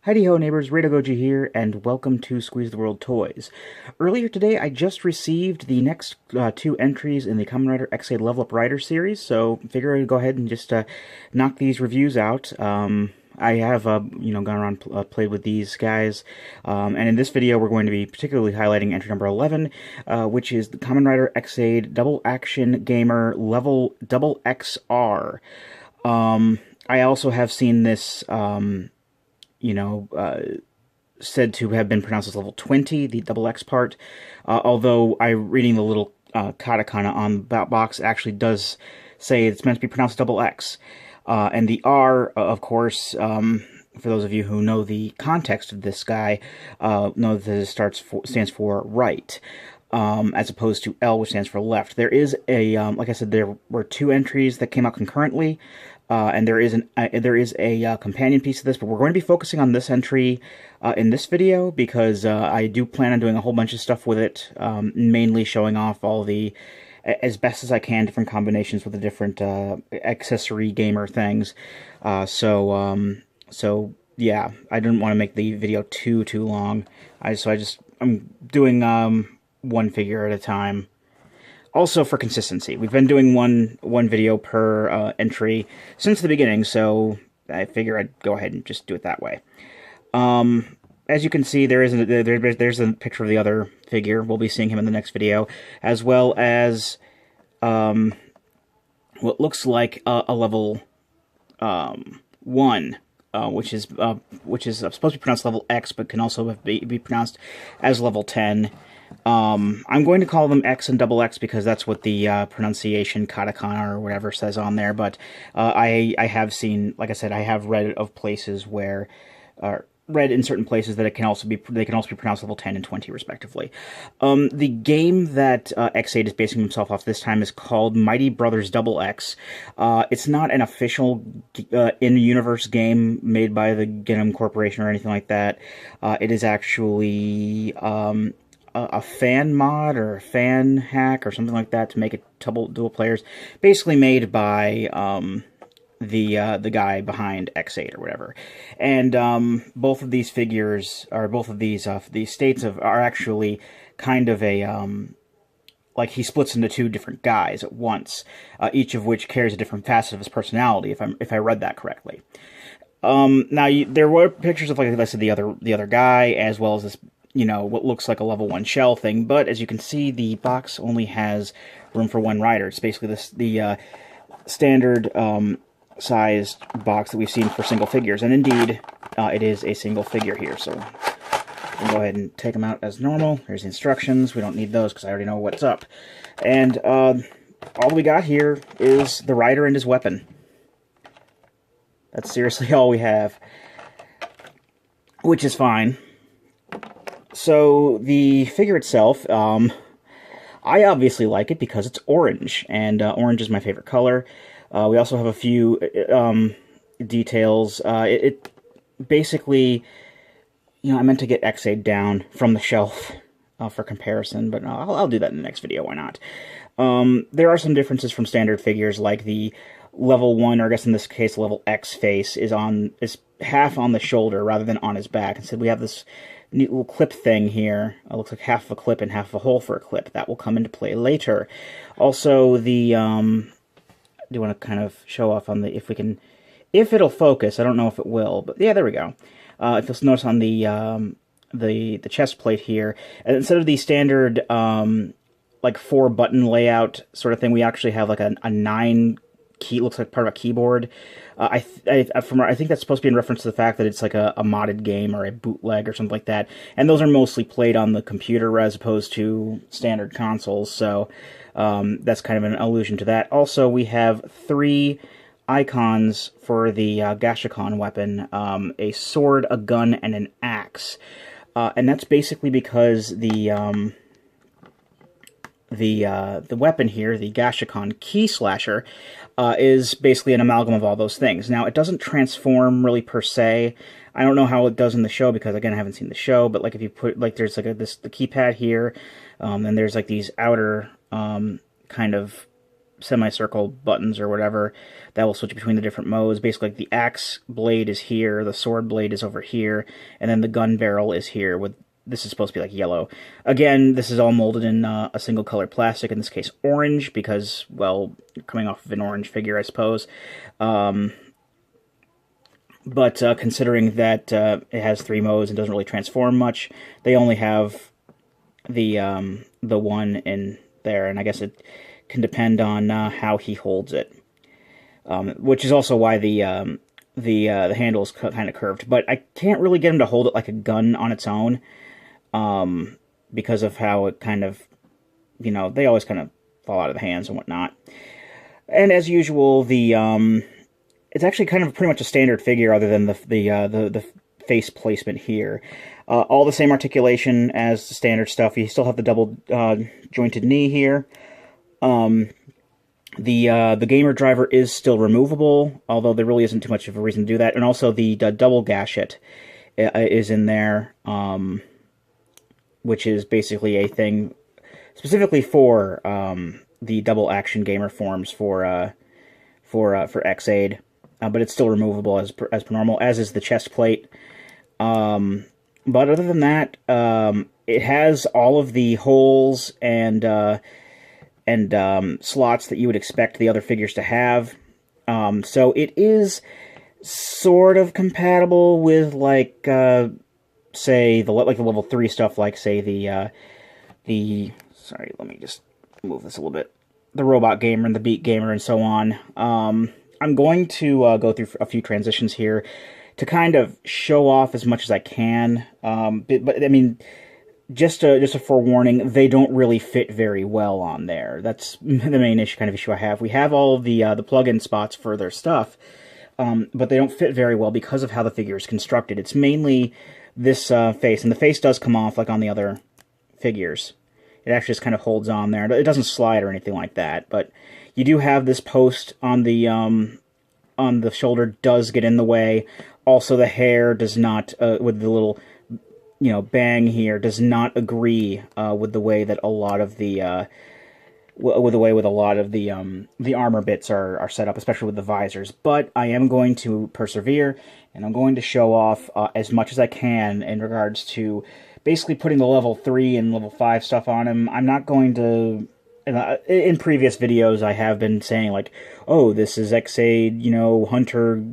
Howdy ho neighbors, Goji here, and welcome to Squeeze the World Toys. Earlier today, I just received the next two entries in the Kamen Rider XA Level Up Rider series, so figure I'd go ahead and just knock these reviews out. I have, gone around played with these guys, and in this video we're going to be particularly highlighting entry number 11, which is the Kamen Rider XA Double Action Gamer Level LvXX. I also have seen this, said to have been pronounced as level 20, the double X part, although reading the little katakana on that box actually does say it's meant to be pronounced double X. And the R, of course, for those of you who know the context of this guy, know that it stands for right, as opposed to L, which stands for left. There is a, like I said, there were two entries that came out concurrently, and there is a companion piece to this, but we're going to be focusing on this entry in this video because I do plan on doing a whole bunch of stuff with it, mainly showing off all the, as best as I can, different combinations with the different accessory gamer things. So yeah, I didn't want to make the video too long. I'm doing one figure at a time. Also for consistency, we've been doing one video per entry since the beginning, so I figure I'd go ahead and just do it that way. As you can see, there's a picture of the other figure. We'll be seeing him in the next video, as well as what looks like a level 1, which is supposed to be pronounced level X, but can also be pronounced as level 10. I'm going to call them X and double X because that's what the pronunciation katakana or whatever says on there, but I have seen, like I said, I have read of places where, read in certain places that they can also be pronounced level 10 and 20 respectively. The game that X8 is basing himself off this time is called Mighty Brothers Double X. It's not an official in-universe game made by the Gundam Corporation or anything like that. It is actually a fan mod or a fan hack or something like that to make it dual players, basically made by the guy behind X8 or whatever. And both of these figures, or both of these states are actually kind of a like he splits into two different guys at once, each of which carries a different facet of his personality, if I read that correctly. Now there were pictures of, like I said, the other guy, as well as this, what looks like a level 1 shell thing, but as you can see, the box only has room for one rider. It's basically the standard sized box that we've seen for single figures, and indeed, it is a single figure here, so we'll go ahead and take them out as normal. Here's the instructions. We don't need those because I already know what's up. And all we got here is the rider and his weapon. That's seriously all we have, which is fine. So, the figure itself, I obviously like it because it's orange, and orange is my favorite color. We also have a few details. It basically, I meant to get X8 down from the shelf for comparison, but I'll do that in the next video, why not? There are some differences from standard figures, like the level 1, or I guess in this case level X face, is half on the shoulder rather than on his back. Instead we have this neat little clip thing here. It looks like half of a clip and half of a hole for a clip. That will come into play later. Also, the I do want to kind of show off on the, if it'll focus. I don't know if it will, but yeah, there we go. If you'll notice on the chest plate here, instead of the standard like 4-button layout sort of thing, we actually have like a 9 key, looks like part of a keyboard. I think that's supposed to be in reference to the fact that it's like a modded game or a bootleg or something like that, and those are mostly played on the computer as opposed to standard consoles, so that's kind of an allusion to that. Also, we have 3 icons for the Gashikon weapon, a sword, a gun, and an axe, and that's basically because the weapon here, the Gashikon Key Slasher, is basically an amalgam of all those things. Now, it doesn't transform really per se. I don't know how it does in the show because, again, I haven't seen the show, but like if you put, like, there's like the keypad here, and there's like these outer kind of semicircle buttons or whatever that will switch between the different modes. Basically, like the axe blade is here, the sword blade is over here, and then the gun barrel is here. With this is supposed to be like yellow. Again, this is all molded in a single color plastic. In this case, orange, because, well, coming off of an orange figure, I suppose. But considering that it has 3 modes and doesn't really transform much, they only have the one in there, and I guess it can depend on how he holds it, which is also why the handle is kind of curved. But I can't really get him to hold it like a gun on its own, because of how it kind of, you know, they always kind of fall out of the hands and whatnot. And as usual, it's actually kind of pretty much a standard figure, other than the face placement here. All the same articulation as the standard stuff. You still have the double jointed knee here. The gamer driver is still removable, although there really isn't too much of a reason to do that. And also the double gashet is in there, which is basically a thing specifically for the double action gamer forms for X-Aid. But it's still removable as per normal, as is the chest plate. But other than that, it has all of the holes and slots that you would expect the other figures to have. So it is sort of compatible with, like, say, the level 3 stuff, like, say, sorry, let me just move this a little bit. The Robot Gamer and the Beat Gamer and so on. I'm going to go through a few transitions here to kind of show off as much as I can. But I mean, just a forewarning, they don't really fit very well on there. That's the main issue I have. We have all of the plug-in spots for their stuff, but they don't fit very well because of how the figure is constructed. It's mainly this face, and the face does come off like on the other figures. It actually just kind of holds on there. It doesn't slide or anything like that, but you do have this post on the shoulder does get in the way. Also, the hair does not, with the little, you know, bang here, does not agree with the way that a lot of the the armor bits are set up, especially with the visors. But I am going to persevere, and I'm going to show off as much as I can in regards to basically putting the level 3 and level 5 stuff on him. I'm not going to... In previous videos, I have been saying, like, oh, this is X-Aid, you know, Hunter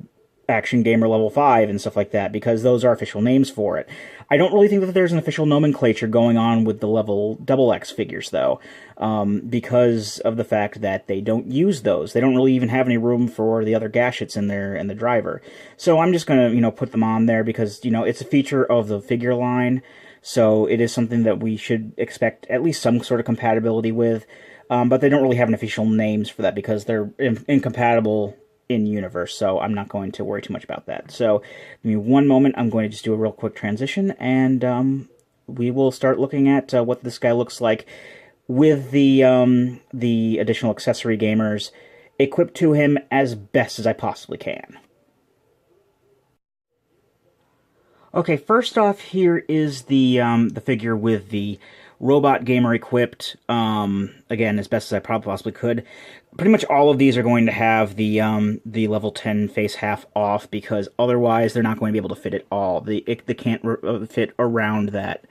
Action Gamer level 5 and stuff like that, because those are official names for it. I don't really think that there's an official nomenclature going on with the level LvXX figures, though, because of the fact that they don't use those. They don't really even have any room for the other gashets in there and the driver. So I'm just going to, you know, put them on there because, you know, it's a feature of the figure line, so it is something that we should expect at least some sort of compatibility with. But they don't really have an official names for that because they're incompatible in-universe, so I'm not going to worry too much about that. So, give me one moment, I'm going to just do a real quick transition, and we will start looking at what this guy looks like with the additional accessory gamers equipped to him as best as I possibly can. Okay, first off, here is the figure with the Robot Gamer equipped, again, as best as I probably possibly could. Pretty much all of these are going to have the level 10 face half off, because otherwise they're not going to be able to fit it all. They can't fit around that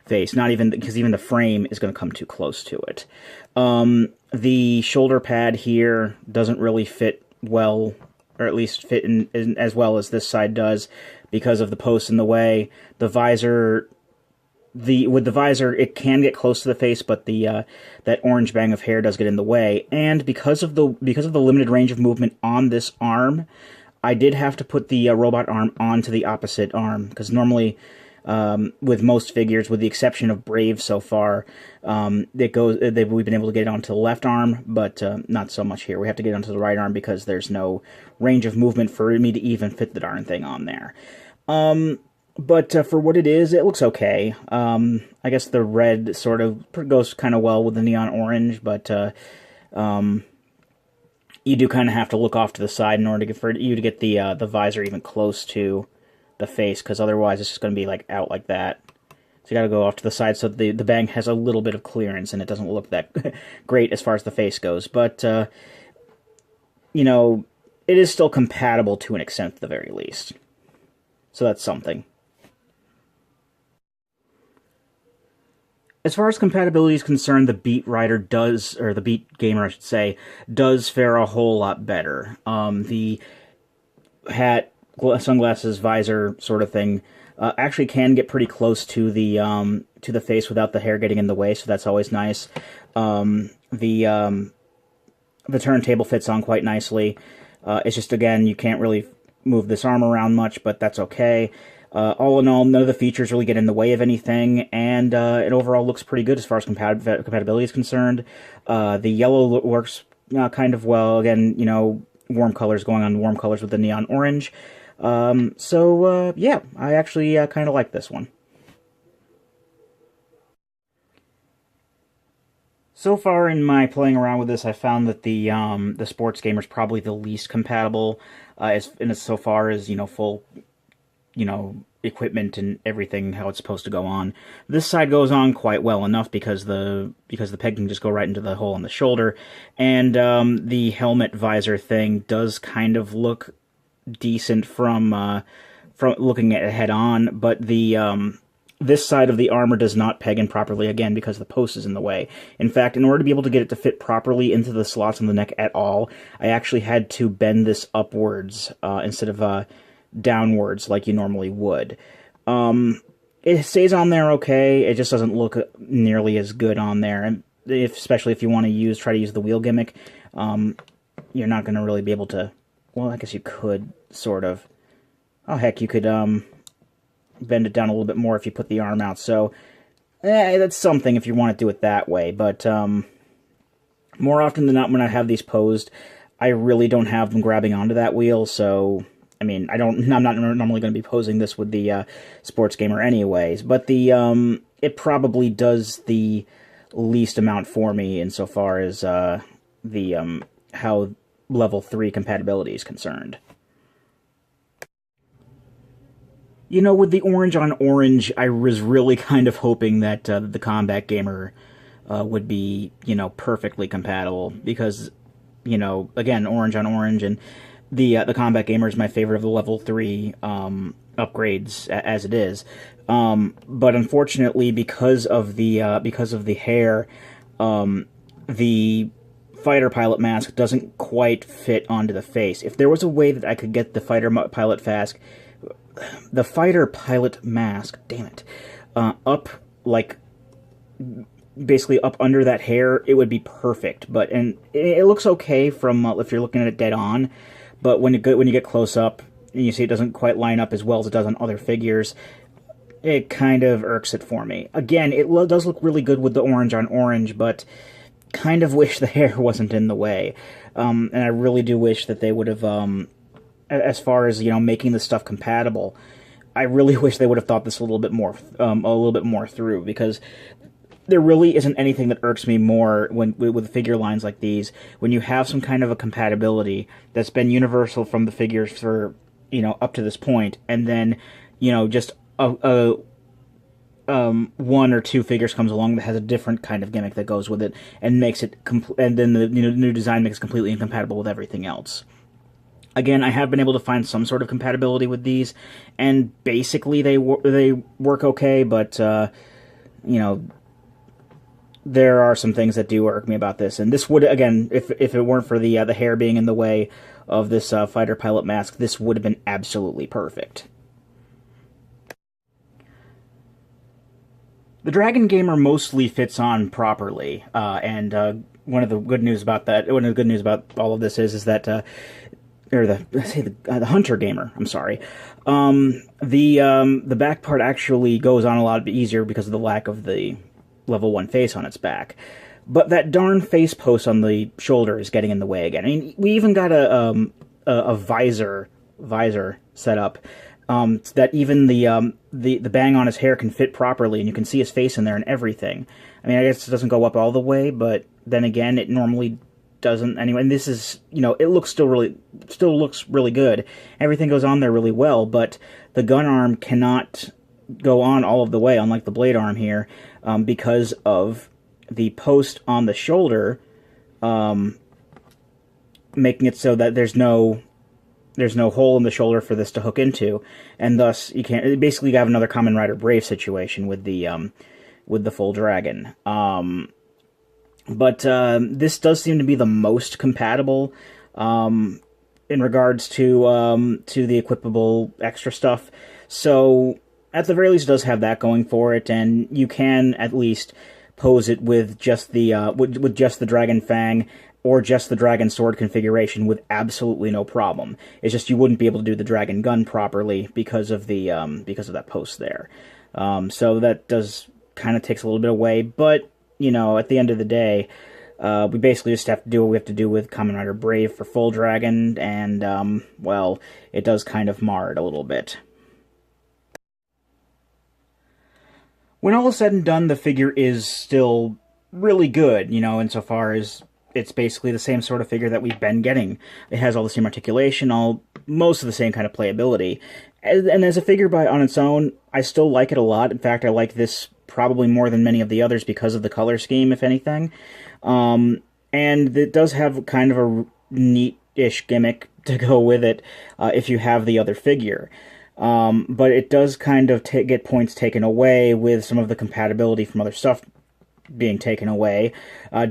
face, not even, because even the frame is going to come too close to it. The shoulder pad here doesn't really fit well, or at least fit in as well as this side does, because of the posts in the way. The visor... with the visor, it can get close to the face, but that orange bang of hair does get in the way. And because of the limited range of movement on this arm, I did have to put the robot arm onto the opposite arm, because normally, with most figures, with the exception of Brave so far, we've been able to get it onto the left arm, but not so much here. We have to get it onto the right arm because there's no range of movement for me to even fit the darn thing on there. But for what it is, it looks okay. I guess the red sort of goes kind of well with the neon orange, but you do kind of have to look off to the side in order for you to get the visor even close to the face, because otherwise it's just going to be like out like that. So you gotta go off to the side so the bang has a little bit of clearance and it doesn't look that great as far as the face goes. But, you know, it is still compatible to an extent at the very least. So that's something. As far as compatibility is concerned, the Beat Rider does, or the Beat Gamer, I should say, does fare a whole lot better. The hat, sunglasses, visor sort of thing actually can get pretty close to the face without the hair getting in the way, so that's always nice. The turntable fits on quite nicely. It's just, again, you can't really move this arm around much, but that's okay. All in all, none of the features really get in the way of anything, and it overall looks pretty good as far as compatibility is concerned. The yellow works kind of well. Again, you know, warm colors going on warm colors with the neon orange. Yeah, I actually kind of like this one. So far in my playing around with this, I found that the sports gamer is probably the least compatible, as so far as, you know, full, you know, equipment and everything, how it's supposed to go on. This side goes on quite well enough because the peg can just go right into the hole on the shoulder, and the helmet visor thing does kind of look decent from looking at it head on, but the this side of the armor does not peg in properly, again, because the post is in the way. In fact, in order to be able to get it to fit properly into the slots on the neck at all, I actually had to bend this upwards instead of downwards like you normally would. It stays on there okay, it just doesn't look nearly as good on there, and especially if you want to try to use the wheel gimmick, you're not going to really be able to, well, I guess you could, sort of. Oh, heck, you could, bend it down a little bit more if you put the arm out, so that's something if you want to do it that way, but more often than not when I have these posed, I really don't have them grabbing onto that wheel, so I mean, I'm not normally going to be posing this with the sports gamer anyways, but it probably does the least amount for me insofar as how level 3 compatibility is concerned. You know, with the orange on orange, I was really kind of hoping that the Combat Gamer would be, you know, perfectly compatible, because, you know, again, orange on orange, and the Combat Gamer is my favorite of the level 3 upgrades as it is. But unfortunately, because of the hair, the fighter pilot mask doesn't quite fit onto the face. If there was a way that I could get the fighter pilot mask, damn it, up, like, basically up under that hair, it would be perfect. But, and it looks okay from if you're looking at it dead on, but when you get close up and you see it doesn't quite line up as well as it does on other figures, it kind of irks it for me. Again, it does look really good with the orange on orange, but kind of wish the hair wasn't in the way. And I really do wish that they would have, as far as, you know, making this stuff compatible, I really wish they would have thought this a little bit more through, because there really isn't anything that irks me more with figure lines like these, when you have some kind of a compatibility that's been universal from the figures for, you know, up to this point, and then, you know, just one or two figures comes along that has a different kind of gimmick that goes with it, and makes it and then the new design makes it completely incompatible with everything else. Again, I have been able to find some sort of compatibility with these, and basically they work okay, but you know, there are some things that do irk me about this, and this would, again, if it weren't for the hair being in the way of this fighter pilot mask, this would have been absolutely perfect. The Dragon Gamer mostly fits on properly, and one of the good news about all of this is that, or the Hunter Gamer, I'm sorry, the back part actually goes on a lot easier because of the lack of the level 1 face on its back. But that darn face post on the shoulder is getting in the way again. I mean, we even got a visor set up, that even the bang on his hair can fit properly, and you can see his face in there and everything. I mean, I guess it doesn't go up all the way, but then again, it normally doesn't anyway. And this is, you know, it looks still looks really good. Everything goes on there really well, but the gun arm cannot go on all of the way, unlike the blade arm here, because of the post on the shoulder, making it so that there's no hole in the shoulder for this to hook into, and thus you can't. Basically, you have another Kamen Rider Brave situation with the full dragon. But this does seem to be the most compatible in regards to the equipable extra stuff. So at the very least, it does have that going for it, and you can at least pose it with just the with just the Dragon Fang or just the Dragon Sword configuration with absolutely no problem. It's just you wouldn't be able to do the Dragon Gun properly because of the because of that post there. So that does kind of takes a little bit away, but you know, at the end of the day, we basically just have to do what we have to do with Kamen Rider Brave for Full Dragon, and well, it does kind of mar it a little bit. When all is said and done, the figure is still really good, you know, insofar as it's basically the same sort of figure that we've been getting. It has all the same articulation, most of the same kind of playability. And as a figure on its own, I still like it a lot. In fact, I like this probably more than many of the others because of the color scheme, if anything. And it does have kind of a neat-ish gimmick to go with it if you have the other figure. But it does kind of get points taken away with some of the compatibility from other stuff being taken away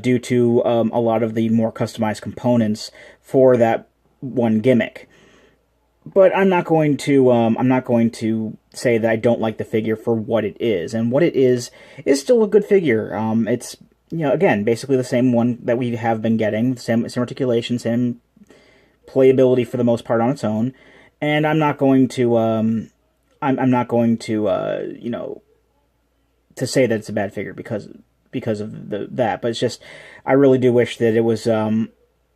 due to a lot of the more customized components for that one gimmick. But I'm not going to say that I don't like the figure for what it is, and what it is still a good figure. It's, you know, again, basically the same one that we have been getting, same articulation, same playability for the most part on its own. And I'm not going to, I'm not going to, you know, to say that it's a bad figure because of that. But it's just, I really do wish that it was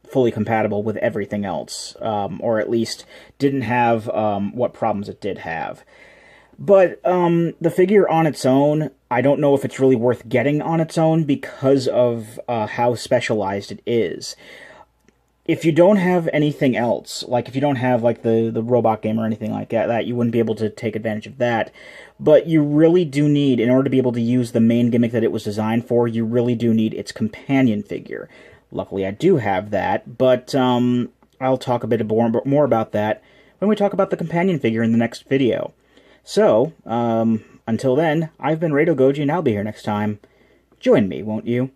fully compatible with everything else, or at least didn't have what problems it did have. But the figure on its own, I don't know if it's really worth getting on its own because of how specialized it is. If you don't have anything else, like if you don't have like the robot game or anything like that, you wouldn't be able to take advantage of that. But you really do need, in order to be able to use the main gimmick that it was designed for, you really do need its companion figure. Luckily, I do have that, but I'll talk a bit more about that when we talk about the companion figure in the next video. So, until then, I've been Radio Goji, and I'll be here next time. Join me, won't you?